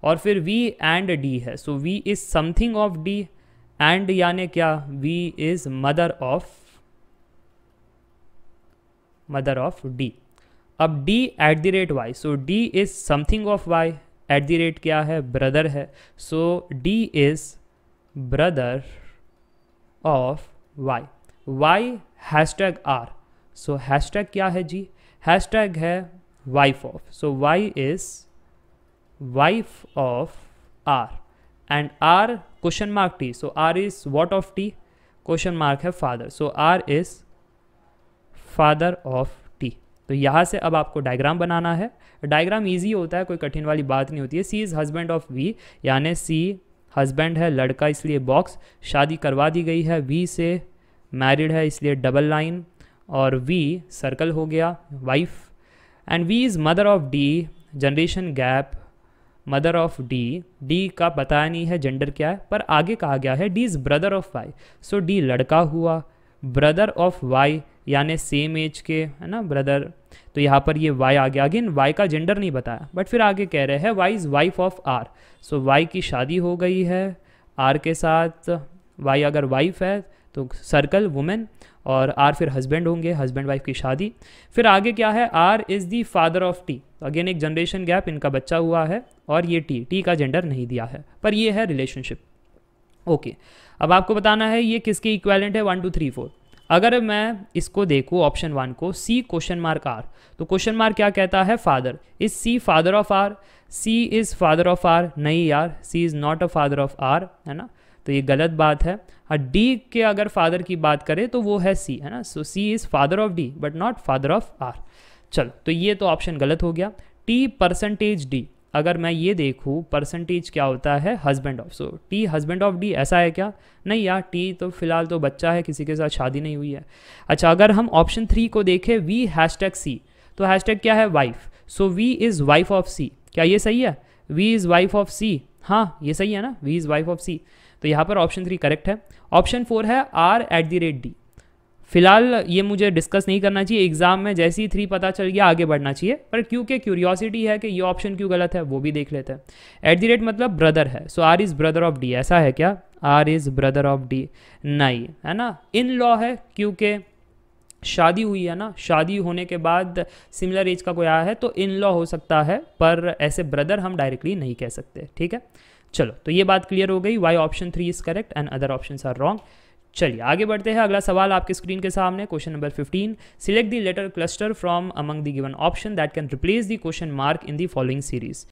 और फिर V एंड D है, सो V is something of D and यानी क्या, V is mother of D। अब D @ Y, so D is something of Y, @ क्या है, ब्रदर है, सो D is brother of Y। Y hashtag R, so hashtag क्या है जी, हैशटैग है wife of, so Y is wife of R and R question mark T, so R is what of T, question mark है father, so R is father of T। तो यहाँ से अब आपको डायग्राम बनाना है। डायग्राम इजी होता है, कोई कठिन वाली बात नहीं होती है। C is husband of V यानी C हस्बैंड है, लड़का इसलिए बॉक्स, शादी करवा दी गई है V से, मैरिड है इसलिए डबल लाइन, और V सर्कल हो गया wife, and V is mother of D, generation gap, mother of D का पता नहीं है जेंडर क्या है, पर आगे कहा गया है D is brother of Y, so D लड़का हुआ, ब्रदर ऑफ Y यानी सेम एज के, है ना, ब्रदर। तो यहाँ पर ये Y आ गया, अगेन Y का जेंडर नहीं बताया, बट फिर आगे कह रहे हैं Y is wife of R, so Y की शादी हो गई है R के साथ। Y अगर वाइफ है तो सर्कल वुमेन, और आर फिर हस्बैंड होंगे, हस्बैंड वाइफ की शादी। फिर आगे क्या है, R is the father of T, again एक जनरेशन गैप, इनका बच्चा हुआ है, और ये टी का जेंडर नहीं दिया है, पर ये है रिलेशनशिप। ओके, अब आपको बताना है ये किसके इक्वेलेंट है, 1 2 3 4। अगर मैं इसको देखूँ ऑप्शन 1 को, सी क्वेश्चन मार्क आर, तो क्वेश्चन मार्क क्या कहता है, father. Is C father of R, C is father of R, नहीं यार, C is not a father of R, है ना, तो ये गलत बात है। हाँ, डी के अगर फादर की बात करें तो वो है सी, है ना, so C is father of D but not father of R. चलो, तो ये तो ऑप्शन गलत हो गया। टी परसेंटेज डी, अगर मैं ये देखूँ परसेंटेज क्या होता है, husband of, so T husband of D, ऐसा है क्या, नहीं यार, टी तो फिलहाल तो बच्चा है, किसी के साथ शादी नहीं हुई है। अच्छा, अगर हम ऑप्शन 3 को देखें, वी हैशटैग सी, तो हैशटैग क्या है, wife, so V is wife of C, क्या ये सही है, V is wife of C, हाँ ये सही है ना, V is wife of C, तो यहाँ पर ऑप्शन 3 करेक्ट है। ऑप्शन 4 है r@d, फिलहाल ये मुझे डिस्कस नहीं करना चाहिए, एग्जाम में जैसे ही 3 पता चल गया आगे बढ़ना चाहिए, पर क्योंकि क्यूरियोसिटी है कि ये ऑप्शन क्यों गलत है वो भी देख लेते हैं। @ मतलब ब्रदर है, so R is brother of D, ऐसा है क्या, R is brother of D, नहीं, है ना। इन लॉ है क्योंकि शादी हुई है ना, शादी होने के बाद सिमिलर एज का कोई आया है तो इन लॉ हो सकता है, पर ऐसे ब्रदर हम डायरेक्टली नहीं कह सकते, ठीक है। चलो, तो ये बात क्लियर हो गई, why option 3 is correct and other options are wrong. चलिए आगे बढ़ते हैं, अगला सवाल आपके स्क्रीन के सामने, question number 15, select the letter cluster from among the given option that can replace the question mark in the following series.